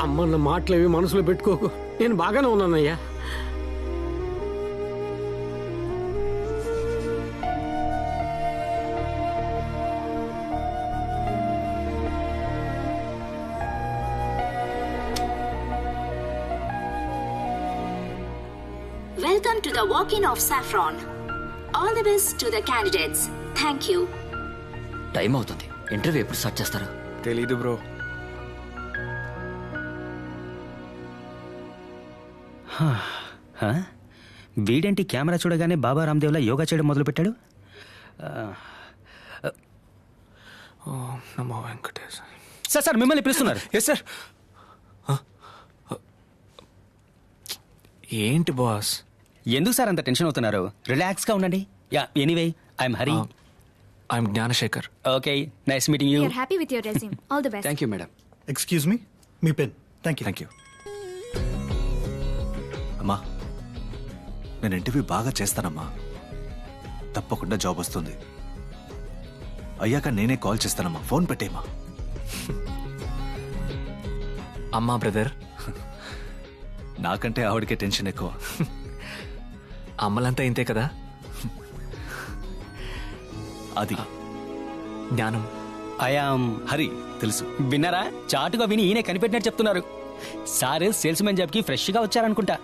అమ్మన్న మాటలేవి మనసులో పెట్టుకోకు, నేను బాగానే ఉన్నానయ్యా. Welcome to the walk-in of Saffron. All the best to the candidates. Thank you. Time అవుతుంది. ఇంటర్వ్యూ ఎప్పుడు స్టార్ట్ చేస్తారు? తెలీదు బ్రో. వీడేంటి కెమెరా చూడగానే బాబా రామ్దేవ్లా యోగా చేయడం మొదలుపెట్టాడు? నమో వెంకటేశ్. సార్ సార్ మిమ్మల్ని పిలుస్తున్నారు. Yes sir. ఏంటి బాస్? ఎందుకు సార్ అంత టెన్షన్ అవుతున్నారు? రిలాక్స్గా ఉండండి. Yeah anyway I'm Hari. I'm Gnanasekhar. Okay, nice meeting you. We are happy with your resume. All the best. Thank you madam. Excuse me, మీ పెన్. Thank you. అమ్మా, నేను ఇంటర్వ్యూ బాగా చేస్తానమ్మా. తప్పకుండా జాబ్ వస్తుంది. అయ్యాక నేనే కాల్ చేస్తానమ్మా. ఫోన్ పెట్టేమ్మా. అమ్మా బ్రదర్. నాకంటే ఆవిడకే టెన్షన్ ఎక్కువ. అమ్మలంతా ఇంతే కదా. అది జ్ఞానం. ఐఆమ్ హరి తెలుసు. విన్నారా? చాటుగా విని ఈయన కనిపెట్టినట్టు చెప్తున్నారు. సార్ సేల్స్ మ్యాన్ జాబ్ కి ఫ్రెష్ గా వచ్చారనుకుంటా.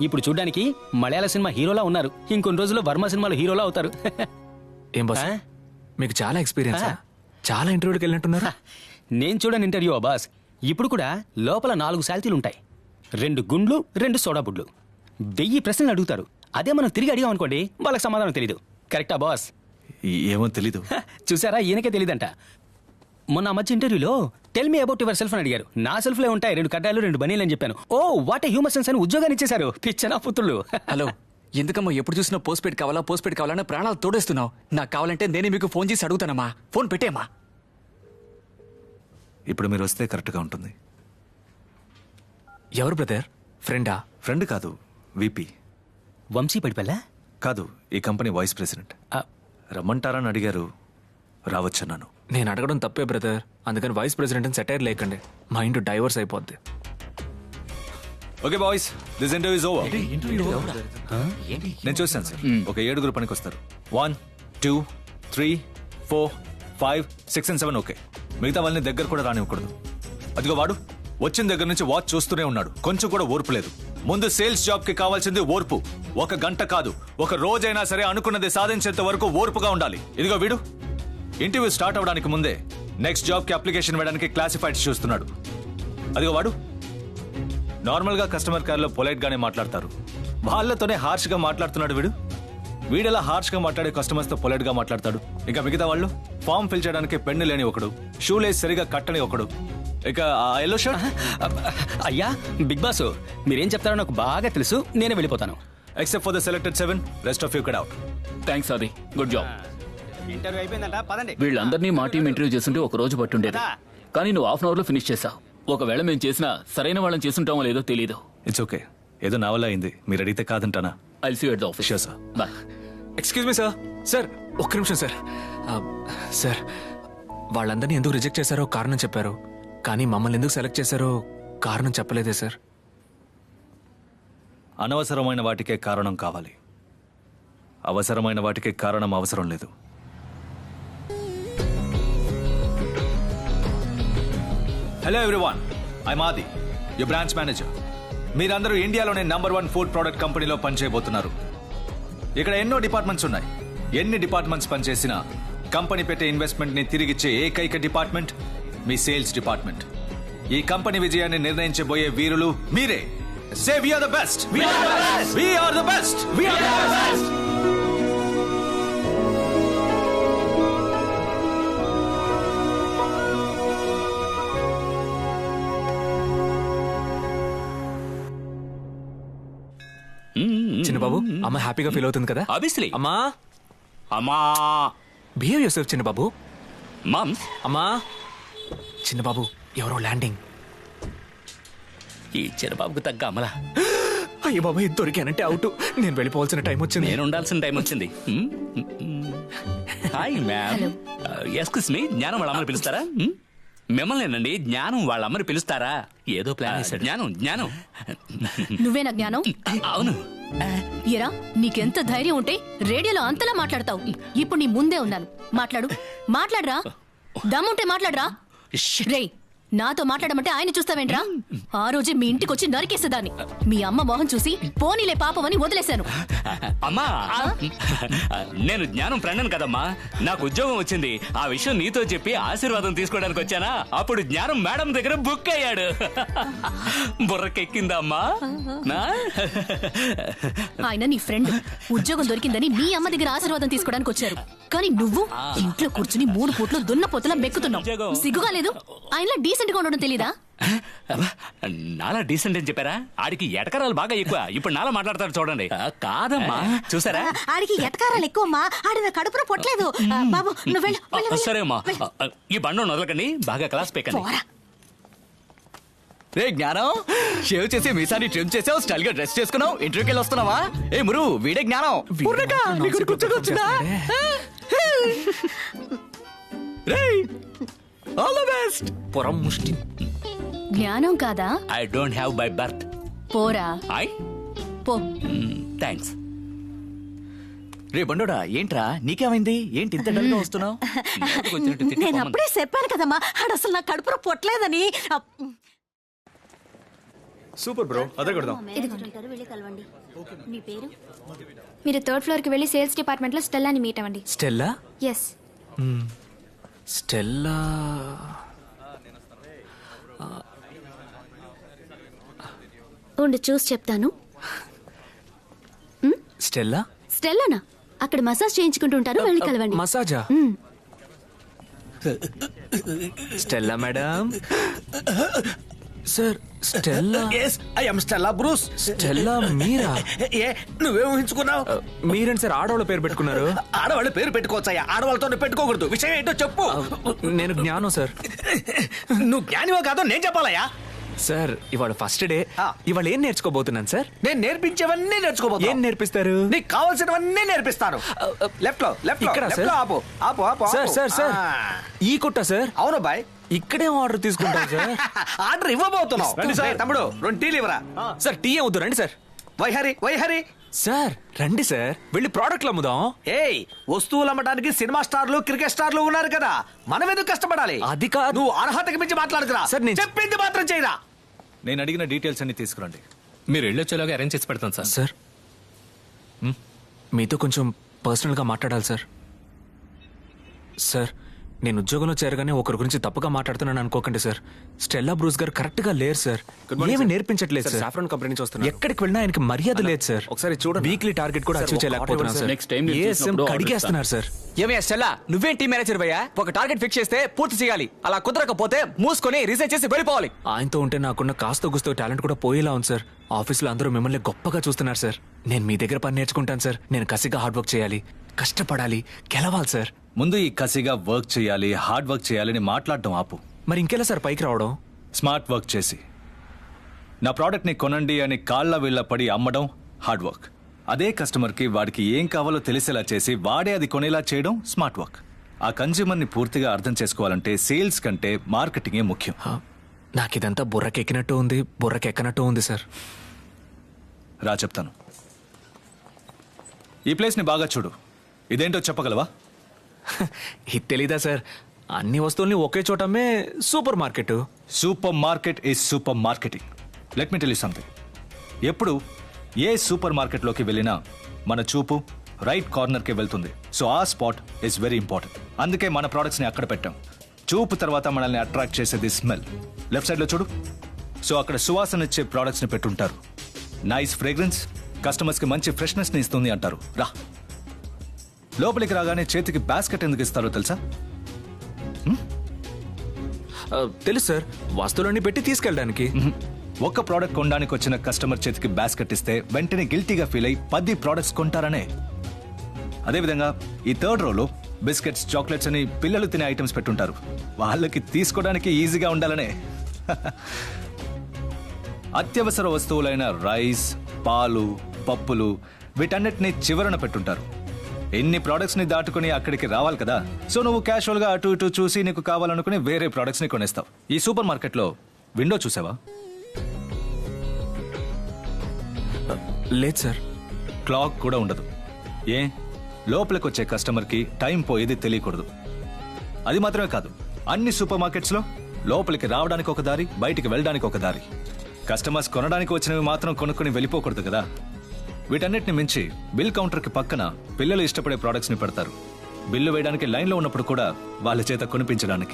ఇప్పుడు చూడ్డానికి మలయాళ సినిమా హీరోలా ఉన్నారు. ఇంకొన్ని రోజుల్లో వర్మ సినిమాలో హీరోలా అవుతారు. ఏం బాస్, మీకు చాలా ఎక్స్పీరియన్స్. చాలా ఇంటర్వ్యూకి వెళ్ళినట్టున్నారు. నేను చూడని ఇంటర్వ్యూ బాస్. ఇప్పుడు కూడా లోపల 4 శాలరీలు ఉంటాయి. 2 గుండ్లు 2 సోడా బుడ్లు. 1000 ప్రశ్నలు అడుగుతారు. అదే మనం తిరిగి అడిగాం అనుకోండి, వాళ్ళకి సమాధానం తెలీదు. కరెక్టా బాస్? ఏమో తెలీదు. చూసారా, ఈయనకే తెలీదంట. మొన్న మధ్య ఇంటర్వ్యూలో tell me about your self అని అడిగారు. నా సెల్ఫ్ లో ఉంటాయి 2 కడ్డాలు 2 బనీలు అని చెప్పాను. Oh what a humour sense అని ఉద్యోగాన్ని ఇచ్చేశారు. పిచ్చనా పుత్రులు. హలో, ఎందుకమ్మా ఎప్పుడు చూసినా పోస్ట్ పెయిడ్ కావాలని ప్రాణాలు తోడేస్తున్నావు? నాకు కావాలంటే నేనే మీకు ఫోన్ చేసి అడుగుతానమ్మా. ఫోన్ పెట్టేమ్మా. ఇప్పుడు మీరు వస్తే కరెక్ట్గా ఉంటుంది. ఎవరు బ్రదర్? ఫ్రెండా? ఫ్రెండ్ కాదు, విపి. వంశీ పడిపల్లా? కాదు, ఈ కంపెనీ వైస్ ప్రెసిడెంట్. రమ్మంటారని అడిగారు, రావచ్చన్నాను. నేను అడగడం తప్పే బ్రదర్. అందుకని వైస్ ప్రెసిడెంట్ సెటైర్ లేకండి. మైండ్ డైవర్స్ అయిపోద్ది. Okay boys, this interview is over. నేను చూస్తాను సార్. ఒక 7 పనికి వస్తారు. 1 2 3 4 5 6 and 7. ఓకే, మిగతా వాళ్ళని దగ్గర కూడా రానివ్వకూడదు. అదిగో వాడు వచ్చిన దగ్గర నుంచి వాచ్ చూస్తూనే ఉన్నాడు. కొంచెం కూడా ఓర్పు లేదు. ముందు సేల్స్ జాబ్ కి కావాల్సింది ఓర్పు. 1 గంట కాదు, 1 రోజైనా సరే అనుకున్నది సాధించేంత వరకు ఓర్పుగా ఉండాలి. ఇదిగో వీడు ఇంటర్వ్యూ స్టార్ట్ అవడానికి ముందే నెక్స్ట్ జాబ్ కి అప్లికేషన్ వేయడానికి క్లాసిఫైడ్స్ చూస్తున్నాడు. అదిగో వాడు నార్మల్ గా కస్టమర్ కేర్ లో పొలైట్ గానే మాట్లాడతారు, వాళ్ళతోనే హార్ష్ గా మాట్లాడుతున్నాడు. వీడెలా హార్ష్ గా మాట్లాడే కస్టమర్స్ తో పొలైట్ గా మాట్లాడతాడు. ఇంకా మిగతా వాళ్ళు ఫామ్ ఫిల్ చేయడానికి పెన్ను లేని ఒకడు, షూ లేస్ సరిగా కట్టని ఒకడు, ఇక ఎల్లో షర్ట్. అయ్యా బిగ్ బాస్, మీరేం చెప్తారో నాకు బాగా తెలుసు. నేనే వెళ్ళిపోతాను. Except for the selected 7, rest of you get out. Thanks అది, గుడ్ జాబ్. ఇంటర్వ్యూ అయిపోయిందంట, పదండి. వీళ్ళందరినీ మా టీం ఇంటర్వ్యూ చేస్తుంటే 1 రోజు పట్టుండేది, కానీ నువ్వు 1/2 అవర్ లో ఫినిష్ చేసావు. ఒకవేళ మేము చేసినా సరైన వాళ్ళని చేసుంటామో లేదో తెలీదు. ఇట్స్ ఓకే, ఏదో నా వల్ల అయింది. మీరు అడిగితే కాదంటానా? I'll see you at the office. Sure sir. Bye. Excuse me sir. Sir ఒక్క నిమిషం సార్. సార్, వాళ్ళందరినీ ఎందుకు రిజెక్ట్ చేశారో కారణం చెప్పారు, కానీ మమ్మల్ని ఎందుకు సెలెక్ట్ చేశారో కారణం చెప్పలేదే సార్. అనవసరమైన వాటికే కారణం కావాలి, అవసరమైన వాటికే కారణం అవసరం లేదు. హలో ఎవ్రీవన్, ఐఎమ్ ఆది, యువర్ బ్రాంచ్ మేనేజర్. మీరందరూ ఇండియాలోనే నంబర్ 1 ఫుడ్ ప్రొడక్ట్ కంపెనీలో పనిచేయబోతున్నారు. ఇక్కడ ఎన్నో డిపార్ట్మెంట్స్ ఉన్నాయి. ఎన్ని డిపార్ట్మెంట్స్ పనిచేసినా కంపెనీ పెట్టే ఇన్వెస్ట్మెంట్ ని తిరిగిచ్చే ఏకైక డిపార్ట్మెంట్ మీ సేల్స్ డిపార్ట్మెంట్. ఈ కంపెనీ విజయాన్ని నిర్ణయించబోయే వీరులు మీరే. Say we are the best, we are the best, we are the best, we are the best. Chinnababu, అమ్మ హ్యాపీగా ఫీల్ అవుతుంది కదా? ఆబ్వియస్లీ. అమ్మా, అమ్మా, behave yourself Chinnababu. Mom. అమ్మా, చిన్నబాబు ఎవరో ల్యాండింగ్. ఈ చిన్నబాబుకు తగ్గ అమలా. అయ్యో బాబా, ఇది దొరికానంటే అవుట్. నేను వెళ్ళిపోవాల్సిన టైం వచ్చింది. నేను ఉండాల్సిన టైం వచ్చింది. Hi ma'am. ఎక్స్క్యూజ్ మీ, జ్ఞానం వాళ్ళ అమ్మని పిలుస్తారా? మిమ్మల్నేనండి. జ్ఞానం వాళ్ళ అమ్మని పిలుస్తారా? ఏదో ప్లాన్ వేశాడు. జ్ఞానం నువ్వేనా జ్ఞానం? అవును. ఎరా నీకెంత ధైర్యం ఉంటే రేడియోలో అంతలా మాట్లాడతావు? ఇప్పుడు నీ ముందే ఉన్నాను, మాట్లాడరా. దమ్ముంటే మాట్లాడరా. రే, నాతో మాట్లాడమంటే ఆయన చూస్తావేంట్రా? ఆ రోజే మీ ఇంటికి వచ్చి నరికేసేదాన్ని. మీ అమ్మ మొహం చూసి పోనీలే పాపమని వదిలేశాను. అమ్మా, నేను జ్ఞానం ఫ్రెండ్ కదమ్మా. నాకు ఉద్యోగం వచ్చింది. ఆ విషయం నీతో చెప్పి ఆశీర్వాదం తీసుకోవడానికి వచ్చానా? అప్పుడు జ్ఞానం మేడం దగ్గర బుక్ అయ్యాడు. బుర్రకెక్కిందా అమ్మా? ఆయన నీ ఫ్రెండ్. ఉద్యోగం దొరికిందని మీ అమ్మ దగ్గర ఆశీర్వాదం తీసుకోవడానికి వచ్చారు. కానీ నువ్వు ఇంట్లో కూర్చుని 3 పూట్లు దున్నపోతలా మెక్కుతున్నావు. సిగ్గుగా లేదు? ఆయనలా డీసెంట్ గా ఉండడం తెలీదా? నాలా డీసెంట్ అని చెప్పారా? ఆడికి ఎటకరాలు బాగా ఎక్కువ. ఇప్పుడు నాలా మాట్లాడతాడు చూడండి. కాదమ్మా, చూసారా? ఆడికి ఎటకారాలు ఎక్కువమ్మా. ఆడి నా కడుపులో పొట్టలేదు. బాబు నువ్వు వెళ్ళు. సరే అమ్మా, ఈ బండి వదలకండి. బాగా క్లాస్ పేకండి. రే జ్ఞానం, షేవ్ చేసి మీసాన్ని ట్రిమ్ చేసావు, స్టైల్ గా డ్రెస్ చేసుకున్నావు, ఇంటర్వ్యూకి వెళ్ళి వస్తున్నావా? ఏ మురు, వీడే జ్ఞానం. All the best. పొరం ముష్టి. జ్ఞానం కాదా? I don't have by birth. పోరా పో. థ్యాంక్స్. రే బండోడా, ఏంట్రా నీకేమైంది? ఏంటి ఇంత డల్గా వస్తున్నావు? నేను అప్పుడే చెప్పాను కదమ్మా, ఆడు అసలు నా కడుపులో పొట్టలేదని. సూపర్ బ్రో, అదే కొడదాం. మీరు 3rd ఫ్లోర్ కి వెళ్ళి సేల్స్ డిపార్ట్మెంట్ లో స్టెల్లాని మీట్ అవ్వండి. స్టెల్లా? ఎస్. స్టెల్లా ఉండు చూసి చెప్తాను. స్టెల్లా? స్టెల్లానా? అక్కడ మసాజ్ చేయించుకుంటుంటారు, వెళ్ళి కలవండి. మసాజా? Stella madam. Sir Stella. I am Stella Bruce. Stella మీరా? నువ్వే ఊహించుకున్నావు? మీరేంటి సార్ ఆడవాళ్ళ పేరు పెట్టుకున్నారు? ఆడవాళ్ళ పేరు పెట్టుకోవచ్చా? ఆడవాళ్ళతో పెట్టుకోకూడదు. విషయం ఏంటో చెప్పు. నేను జ్ఞానం సార్. నువ్వు జ్ఞానివో కాదో నేను చెప్పాలయ్యా. సార్ ఇవాళ ఫస్ట్ డే. ఇవాళ ఏం నేర్చుకోబోతున్నాను సార్? నేను నేర్పించేవన్నీ నేర్చుకోబోతున్నా. ఏం నేర్పిస్తారు? నీకు కావాల్సినవన్నీ నేర్పిస్తాను. లెఫ్ట్ లో ఇక్కడ సార్. ఆపు ఆపు ఆపు. సార్ సార్ సార్, ఈ కుట్ట సార్? అవును బాయ్. ఇక్కడేం ఆర్డర్ తీసుకుంటాం సార్? ఆర్డర్ ఇవ్వబోతున్నావు. తమ్ముడు 2 టీలు ఇవ్వరా. సార్ టీ వద్దు, రండి సార్. వైహరి సార్ రండి సార్, వెళ్ళి ప్రోడక్ట్లు అమ్ముదాం. ఏయ్, వస్తువులు అమ్మడానికి సినిమా స్టార్లు, క్రికెట్ స్టార్లు ఉన్నారు కదా, మనం ఎందుకు కష్టపడాలి? అది కాదు. నువ్వు అర్హతకి మించి మాట్లాడుతురా. సార్ నేను చెప్పింది మాత్రం చేయరా. నేను అడిగిన డీటెయిల్స్ అన్ని తీసుకురండి. మీరు వెళ్ళొచ్చేలాగా అరేంజ్ చేసి పెడతాను సార్. సార్ మీతో కొంచెం పర్సనల్గా మాట్లాడాలి సార్. సార్ నేను ఉద్యోగంలో చేరగానే ఒకరి గురించి తప్పుగా మాట్లాడుతున్నాను అనుకోకండి సార్. స్టెల్లా బ్రూస్ గారు కరెక్ట్ గా లేరు సార్. ఏమి నేర్పించట్లేదు సార్. సాఫ్రాన్ కంపెనీ నుంచి వస్తున్నారు. ఎక్కడికి వెళ్ళినా ఆయనకి మర్యాద లేదు సార్. ఒకసారి చూడండి. వీక్లీ టార్గెట్ కూడా అచీవ్ చేయలేకపోతున్నాం సార్. నెక్స్ట్ టైం మీరు ఏఎస్ఎం చూసినప్పుడు కడిగేస్తున్నారు సార్. ఏమయ్యా స్టెల్లా, నువ్వేం టీం మేనేజర్ భయ్యా? ఒక టార్గెట్ ఫిక్స్ చేస్తే పూర్తి చేయాలి. అలా కుదరకపోతే మూసుకొని రీసెర్చ్ చేసి వెళ్ళిపోవాలి. ఆయనతో ఉంటే నాకున్న కాస్త గుస్తో టాలెంట్ కూడా పోయేలా ఉంది సార్. ఆఫీసులో అందరూ మిమ్మల్ని గొప్పగా చూస్తున్నారు సార్. నేను మీ దగ్గర పని నేర్చుకుంటాను సార్. నేను కసిగా హార్డ్ వర్క్ చేయాలి, కష్టపడాలి, గెలవాలి సార్. ముందు ఈ కసిగా వర్క్ చేయాలి, హార్డ్ వర్క్ చేయాలని మాట్లాడడం ఆపు. మరి ఇంకెలా సార్ పైకి రావడం? స్మార్ట్ వర్క్ చేసి నా ప్రోడక్ట్ ని కొనండి అని కాళ్ళ వీళ్ళ పడి అమ్మడం హార్డ్ వర్క్. అదే కస్టమర్ కి వాడికి ఏం కావాలో తెలిసేలా చేసి వాడే అది కొనేలా చేయడం స్మార్ట్ వర్క్. ఆ కన్జ్యూమర్ ని పూర్తిగా అర్థం చేసుకోవాలంటే సేల్స్ కంటే మార్కెటింగే ముఖ్యం. నాకిదంతా బుర్రకెక్కినట్టు ఉంది, బుర్రకెక్కనట్టు ఉంది సార్. రా చెప్తాను. ఈ ప్లేస్ ని బాగా చూడు. ఇదేంటో చెప్పగలవా? ఇది తెలీదా సార్? అన్ని వస్తువుల్ని ఒకే చోట అమ్మే super market. Super market is super marketing. Let me tell you something. ఎప్పుడు ఏ సూపర్ మార్కెట్లోకి వెళ్ళినా మన చూపు రైట్ కార్నర్కే వెళ్తుంది. సో ఆ స్పాట్ ఈజ్ వెరీ ఇంపార్టెంట్. అందుకే మన ప్రోడక్ట్స్ని అక్కడ పెట్టాం. చూపు తర్వాత మనల్ని అట్రాక్ట్ చేసేది స్మెల్. లెఫ్ట్ సైడ్లో చూడు. సో అక్కడ సువాసన ఇచ్చే ప్రోడక్ట్స్ని పెట్టుంటారు. నైస్ ఫ్రేగ్రెన్స్ కస్టమర్స్కి మంచి ఫ్రెష్నెస్ని ఇస్తుంది అంటారు. రా. లోపలికి రాగానే చేతికి బాస్కెట్ ఎందుకు ఇస్తారో తెలుసా? తెలుసు సార్, వస్తువులన్నీ పెట్టి తీసుకెళ్ళడానికి. ఒక్క ప్రోడక్ట్ కొనడానికి వచ్చిన కస్టమర్ చేతికి బాస్కెట్ ఇస్తే వెంటనే గిల్టీగా ఫీల్ అయి 10 ప్రోడక్ట్స్ కొంటారనే. అదేవిధంగా ఈ 3rd రోలో బిస్కెట్స్, చాక్లెట్స్ అని పిల్లలు తినే ఐటమ్స్ పెట్టుంటారు. వాళ్ళకి తీసుకోవడానికి ఈజీగా ఉండాలనే. అత్యవసర వస్తువులైన రైస్, పాలు, పప్పులు వీటన్నిటిని చివరన పెట్టుంటారు. ఎన్ని ప్రోడక్ట్స్ ని దాటుకుని అక్కడికి రావాలి కదా, సో నువ్వు క్యాషువల్ గా అటు ఇటు చూసి నీకు కావాలనుకుని వేరే ప్రోడక్ట్స్ ని కొనేస్తావు. ఈ సూపర్ మార్కెట్ లో విండో చూసావా? లేదు సార్. క్లాక్ కూడా ఉండదు. ఏ లోపలికి వచ్చే కస్టమర్ కి టైం పోయేది తెలియకూడదు. అది మాత్రమే కాదు, అన్ని సూపర్ మార్కెట్స్ లో లోపలికి రావడానికి ఒక దారి, బయటికి వెళ్ళడానికి ఒక దారి. కస్టమర్స్ కొనడానికి వచ్చినవి మాత్రం కొనుక్కొని వెళ్ళిపోకూడదు కదా. వీటన్నిటిని మించి బిల్ కౌంటర్ కి పక్కన పిల్లలు ఇష్టపడే ప్రోడక్ట్స్ ని పెడతారు. బిల్లు వేయడానికి లైన్ లో ఉన్నప్పుడు కూడా వాళ్ళ చేత కొనిపించడానికి.